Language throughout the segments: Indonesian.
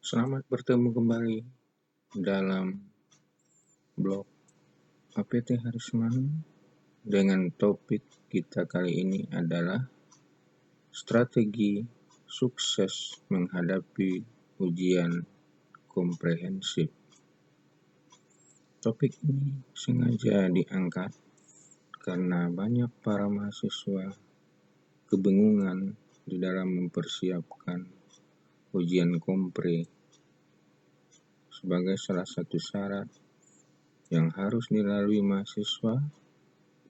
Selamat bertemu kembali dalam blog APT Harisman dengan topik kita kali ini adalah strategi sukses menghadapi ujian komprehensif. Topik ini sengaja diangkat karena banyak para mahasiswa kebingungan di dalam mempersiapkan ujian kompre sebagai salah satu syarat yang harus dilalui mahasiswa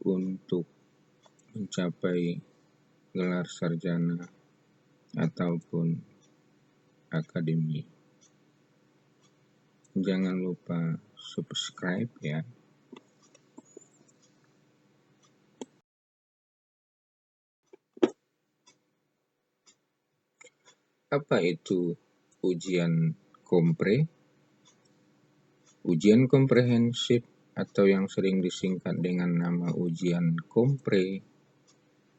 untuk mencapai gelar sarjana ataupun akademi. Jangan lupa subscribe ya. Apa itu ujian kompre? Ujian komprehensif atau yang sering disingkat dengan nama ujian kompre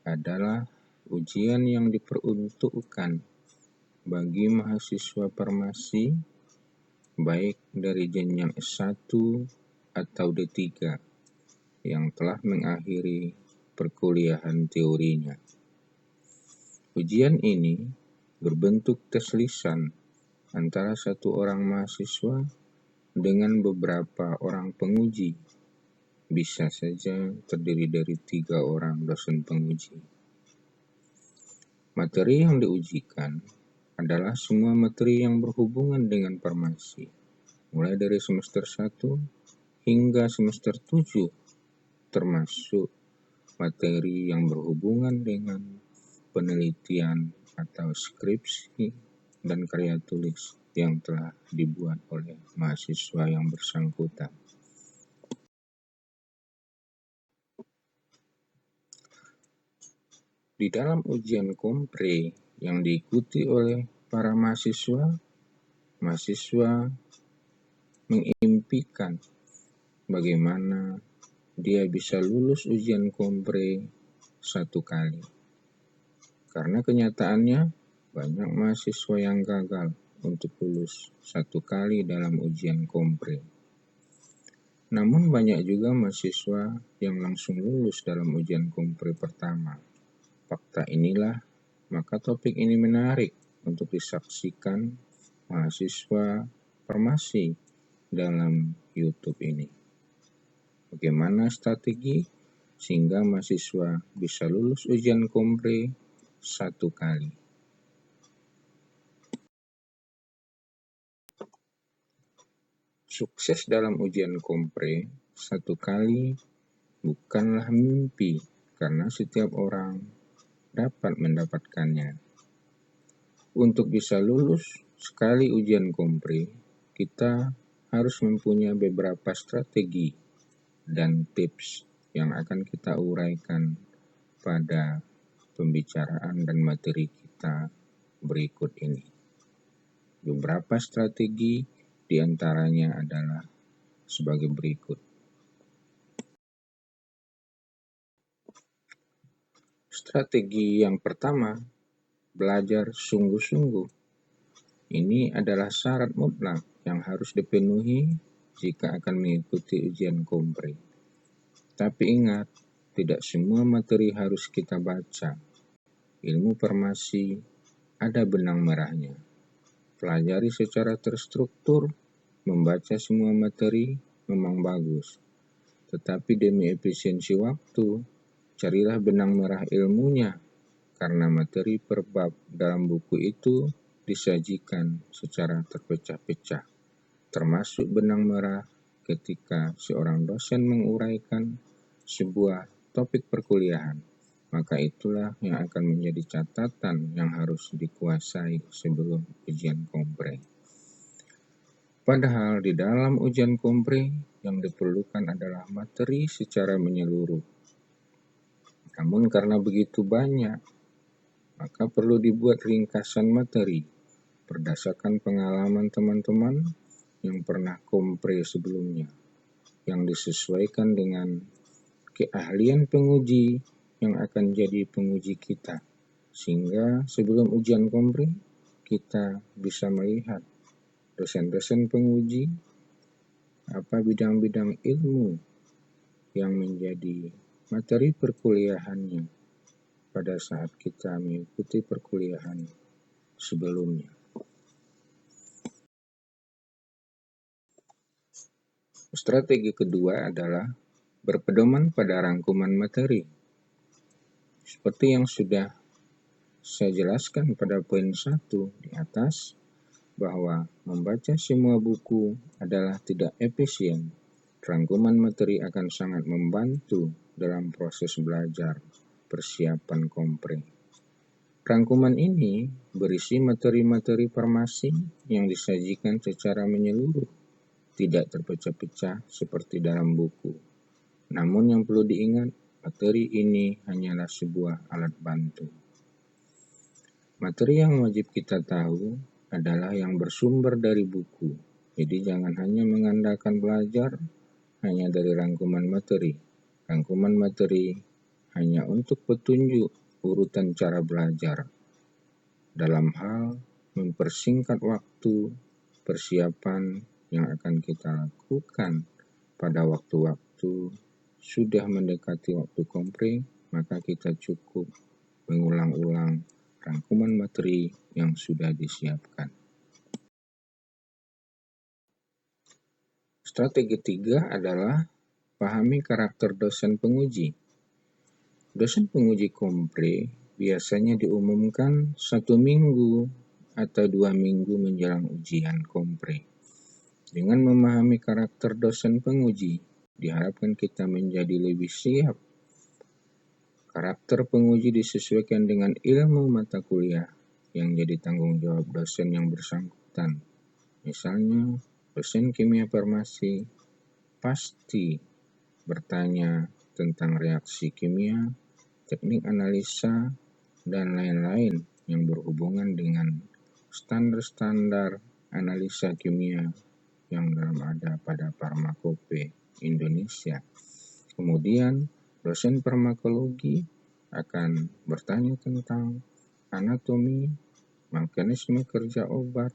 adalah ujian yang diperuntukkan bagi mahasiswa farmasi baik dari jenjang S1 atau D3 yang telah mengakhiri perkuliahan teorinya. Ujian ini berbentuk tes lisan antara satu orang mahasiswa dengan beberapa orang penguji. Bisa saja terdiri dari 3 orang dosen penguji. Materi yang diujikan adalah semua materi yang berhubungan dengan farmasi, mulai dari semester 1 hingga semester 7, termasuk materi yang berhubungan dengan penelitian atau skripsi dan karya tulis yang telah dibuat oleh mahasiswa yang bersangkutan. Di dalam ujian kompre yang diikuti oleh para mahasiswa mengimpikan bagaimana dia bisa lulus ujian kompre 1 kali. Karena kenyataannya banyak mahasiswa yang gagal untuk lulus 1 kali dalam ujian kompre. Namun banyak juga mahasiswa yang langsung lulus dalam ujian kompre pertama. Fakta inilah maka topik ini menarik untuk disaksikan mahasiswa farmasi dalam YouTube ini. Bagaimana strategi sehingga mahasiswa bisa lulus ujian kompre 1 kali. Sukses dalam ujian kompre 1 kali bukanlah mimpi karena setiap orang dapat mendapatkannya. Untuk bisa lulus sekali ujian kompre, kita harus mempunyai beberapa strategi dan tips yang akan kita uraikan pada pembicaraan dan materi kita berikut ini. Beberapa strategi diantaranya adalah sebagai berikut. Strategi yang pertama, belajar sungguh-sungguh. Ini adalah syarat mutlak yang harus dipenuhi jika akan mengikuti ujian kompre. Tapi ingat, tidak semua materi harus kita baca. Ilmu farmasi ada benang merahnya. Pelajari secara terstruktur, membaca semua materi memang bagus. Tetapi demi efisiensi waktu, carilah benang merah ilmunya, karena materi per bab dalam buku itu disajikan secara terpecah-pecah, termasuk benang merah ketika seorang dosen menguraikan sebuah topik perkuliahan. Maka itulah yang akan menjadi catatan yang harus dikuasai sebelum ujian kompre. Padahal di dalam ujian kompre yang diperlukan adalah materi secara menyeluruh. Namun karena begitu banyak, maka perlu dibuat ringkasan materi berdasarkan pengalaman teman-teman yang pernah kompre sebelumnya, yang disesuaikan dengan keahlian penguji yang akan jadi penguji kita, sehingga sebelum ujian kompre kita bisa melihat dosen-dosen penguji, apa bidang-bidang ilmu yang menjadi materi perkuliahannya pada saat kita mengikuti perkuliahan sebelumnya. Strategi kedua adalah berpedoman pada rangkuman materi. Seperti yang sudah saya jelaskan pada poin 1 di atas, bahwa membaca semua buku adalah tidak efisien. Rangkuman materi akan sangat membantu dalam proses belajar persiapan kompre. Rangkuman ini berisi materi-materi farmasi yang disajikan secara menyeluruh, tidak terpecah-pecah seperti dalam buku. Namun yang perlu diingat, materi ini hanyalah sebuah alat bantu. Materi yang wajib kita tahu adalah yang bersumber dari buku. Jadi jangan hanya mengandalkan belajar hanya dari rangkuman materi. Rangkuman materi hanya untuk petunjuk urutan cara belajar dalam hal mempersingkat waktu persiapan yang akan kita lakukan pada waktu-waktu sudah mendekati waktu kompre, maka kita cukup mengulang-ulang rangkuman materi yang sudah disiapkan. Strategi 3 adalah pahami karakter dosen penguji. Dosen penguji kompre biasanya diumumkan 1 minggu atau 2 minggu menjelang ujian kompre. Dengan memahami karakter dosen penguji, diharapkan kita menjadi lebih siap. Karakter penguji disesuaikan dengan ilmu mata kuliah yang jadi tanggung jawab dosen yang bersangkutan. Misalnya, dosen kimia farmasi pasti bertanya tentang reaksi kimia, teknik analisa, dan lain-lain yang berhubungan dengan standar-standar analisa kimia yang dalam ada pada Farmakope Indonesia. Kemudian, dosen farmakologi akan bertanya tentang anatomi, mekanisme kerja obat,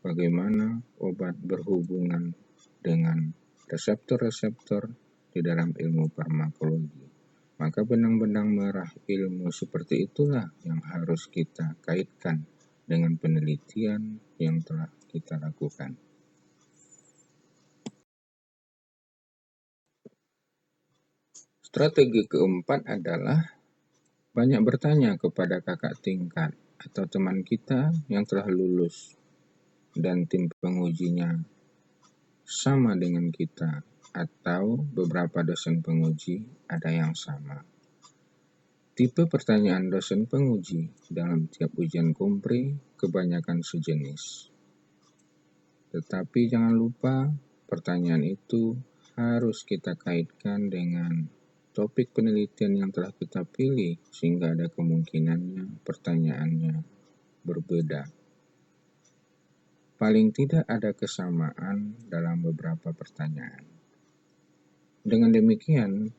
bagaimana obat berhubungan dengan reseptor-reseptor di dalam ilmu farmakologi. Maka benang-benang merah ilmu seperti itulah yang harus kita kaitkan dengan penelitian yang telah kita lakukan. Strategi keempat adalah banyak bertanya kepada kakak tingkat atau teman kita yang telah lulus dan tim pengujinya sama dengan kita atau beberapa dosen penguji ada yang sama. Tipe pertanyaan dosen penguji dalam tiap ujian kompre kebanyakan sejenis. Tetapi jangan lupa pertanyaan itu harus kita kaitkan dengan topik penelitian yang telah kita pilih sehingga ada kemungkinannya pertanyaannya berbeda. Paling tidak ada kesamaan dalam beberapa pertanyaan. Dengan demikian,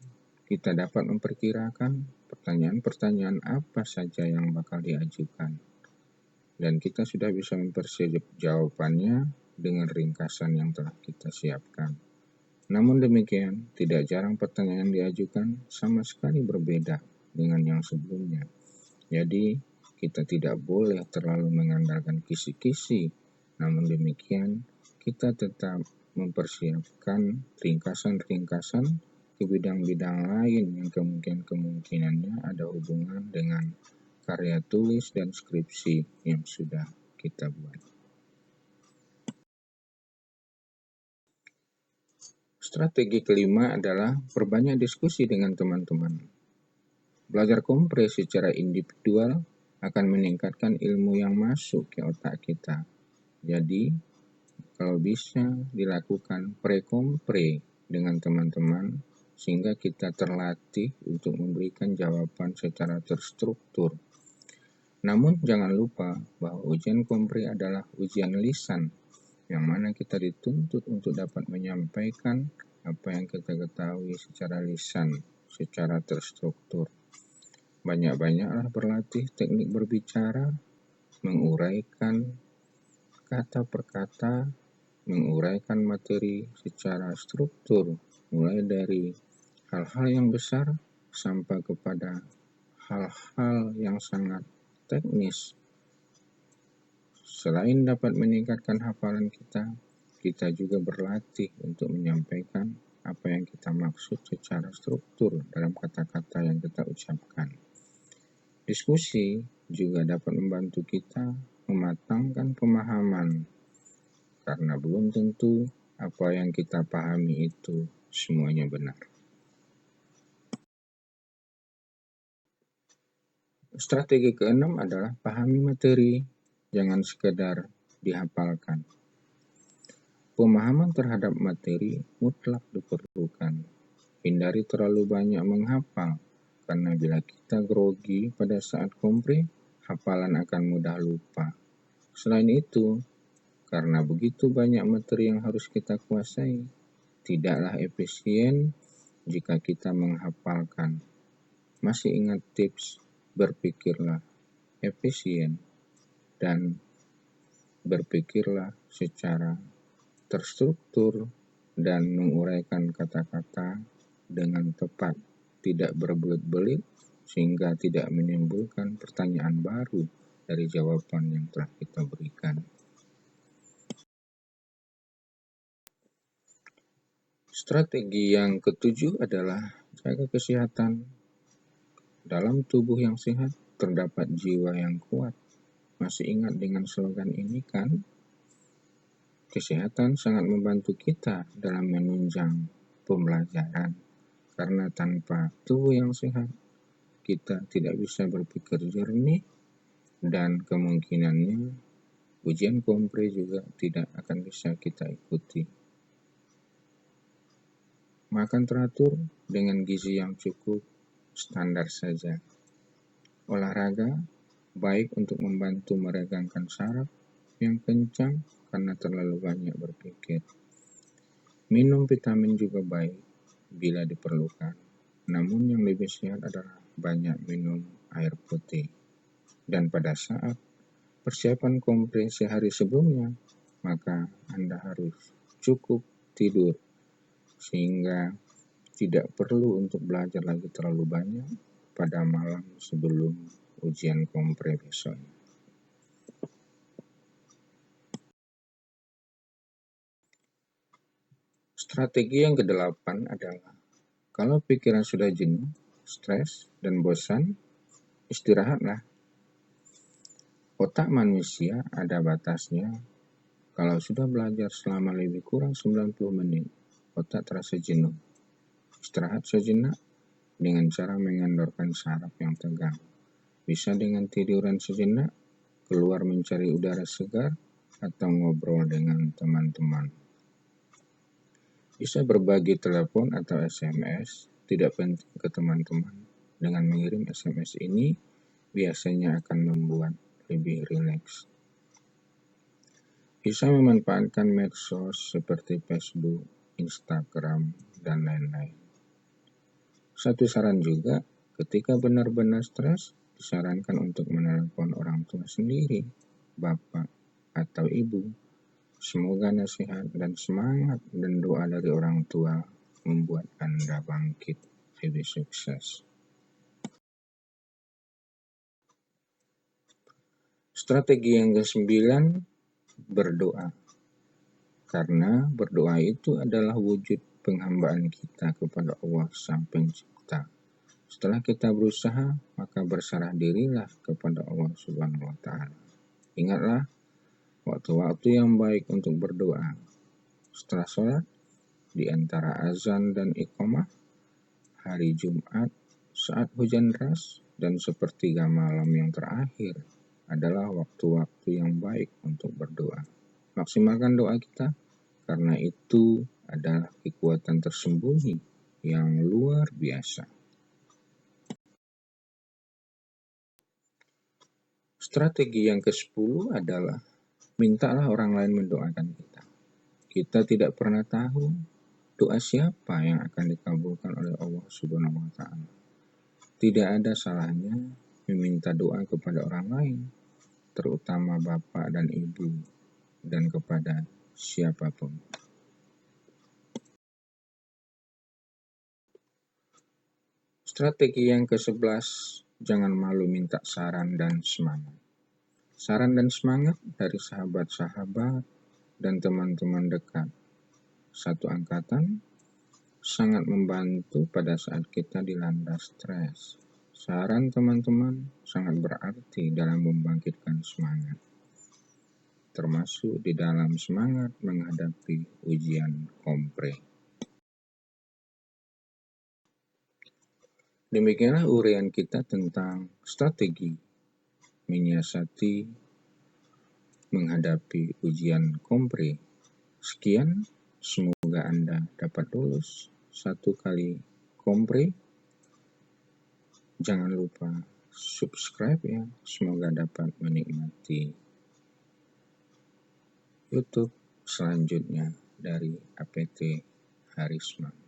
kita dapat memperkirakan pertanyaan-pertanyaan apa saja yang bakal diajukan. Dan kita sudah bisa mempersiap jawabannya dengan ringkasan yang telah kita siapkan. Namun demikian, tidak jarang pertanyaan diajukan sama sekali berbeda dengan yang sebelumnya. Jadi, kita tidak boleh terlalu mengandalkan kisi-kisi. Namun demikian, kita tetap mempersiapkan ringkasan-ringkasan ke bidang-bidang lain yang kemungkinannya ada hubungan dengan karya tulis dan skripsi yang sudah kita buat. Strategi kelima adalah perbanyak diskusi dengan teman-teman. Belajar kompre secara individual akan meningkatkan ilmu yang masuk ke otak kita. Jadi, kalau bisa dilakukan pre-kompre dengan teman-teman sehingga kita terlatih untuk memberikan jawaban secara terstruktur. Namun jangan lupa bahwa ujian kompre adalah ujian lisan yang mana kita dituntut untuk dapat menyampaikan apa yang kita ketahui secara lisan, secara terstruktur. Banyak-banyaklah berlatih teknik berbicara, menguraikan kata per kata menguraikan materi secara struktur, mulai dari hal-hal yang besar sampai kepada hal-hal yang sangat teknis. Selain dapat meningkatkan hafalan kita juga berlatih untuk menyampaikan apa yang kita maksud secara struktur dalam kata-kata yang kita ucapkan. Diskusi juga dapat membantu kita mematangkan pemahaman, karena belum tentu apa yang kita pahami itu semuanya benar. Strategi keenam adalah pahami materi, jangan sekedar dihafalkan. Pemahaman terhadap materi mutlak diperlukan. Hindari terlalu banyak menghafal, karena bila kita grogi pada saat kompre, hafalan akan mudah lupa. Selain itu, karena begitu banyak materi yang harus kita kuasai, tidaklah efisien jika kita menghafalkan. Masih ingat tips? Berpikirlah efisien dan berpikirlah secara terstruktur dan menguraikan kata-kata dengan tepat, tidak berbelit-belit sehingga tidak menimbulkan pertanyaan baru dari jawaban yang telah kita berikan. Strategi yang ketujuh adalah jaga kesehatan. Dalam tubuh yang sehat terdapat jiwa yang kuat. Masih ingat dengan slogan ini kan? Kesehatan sangat membantu kita dalam menunjang pembelajaran, karena tanpa tubuh yang sehat, kita tidak bisa berpikir jernih dan kemungkinannya ujian kompre juga tidak akan bisa kita ikuti. Makan teratur dengan gizi yang cukup, standar saja. Olahraga baik untuk membantu meregangkan saraf yang kencang karena terlalu banyak berpikir. Minum vitamin juga baik bila diperlukan, namun yang lebih sehat adalah banyak minum air putih. Dan pada saat persiapan kompre sehari sebelumnya, maka Anda harus cukup tidur sehingga tidak perlu untuk belajar lagi terlalu banyak pada malam sebelum ujian kompre besok. Strategi yang kedelapan adalah kalau pikiran sudah jenuh, stres, dan bosan, istirahatlah. Otak manusia ada batasnya. Kalau sudah belajar selama lebih kurang 90 menit, otak terasa jenuh. Istirahat sejenak dengan cara mengendorkan saraf yang tegang. Bisa dengan tiduran sejenak, keluar mencari udara segar, atau ngobrol dengan teman-teman. Bisa berbagi telepon atau SMS, tidak penting ke teman-teman. Dengan mengirim SMS ini, biasanya akan membuat lebih rileks. Bisa memanfaatkan medsos seperti Facebook, Instagram, dan lain-lain. Satu saran juga, ketika benar-benar stres, disarankan untuk menelepon orang tua sendiri, bapak atau ibu. Semoga nasihat dan semangat dan doa dari orang tua membuat Anda bangkit lebih sukses. Strategi yang ke-9, berdoa. Karena berdoa itu adalah wujud penghambaan kita kepada Allah Sang Pencipta. Setelah kita berusaha, maka berserah dirilah kepada Allah Subhanahu wa Ta'ala. Ingatlah waktu-waktu yang baik untuk berdoa. Setelah sholat, di antara azan dan iqamah, hari Jumat, saat hujan deras, dan sepertiga malam yang terakhir adalah waktu-waktu yang baik untuk berdoa. Maksimalkan doa kita, karena itu adalah kekuatan tersembunyi yang luar biasa. Strategi yang ke-10 adalah mintalah orang lain mendoakan kita. Kita tidak pernah tahu doa siapa yang akan dikabulkan oleh Allah Subhanahu wa Ta'ala. Tidak ada salahnya meminta doa kepada orang lain, terutama bapak dan ibu. dan kepada siapapun. Strategi yang ke-11, jangan malu minta saran dan semangat. Saran dan semangat dari sahabat-sahabat dan teman-teman dekat satu angkatan sangat membantu pada saat kita dilanda stres. Saran teman-teman sangat berarti dalam membangkitkan semangat, termasuk di dalam semangat menghadapi ujian kompre. Demikianlah uraian kita tentang strategi menyiasati menghadapi ujian kompre. Sekian, semoga Anda dapat lulus 1 kali kompre. Jangan lupa subscribe ya, semoga dapat menikmati YouTube selanjutnya dari APT Harisma.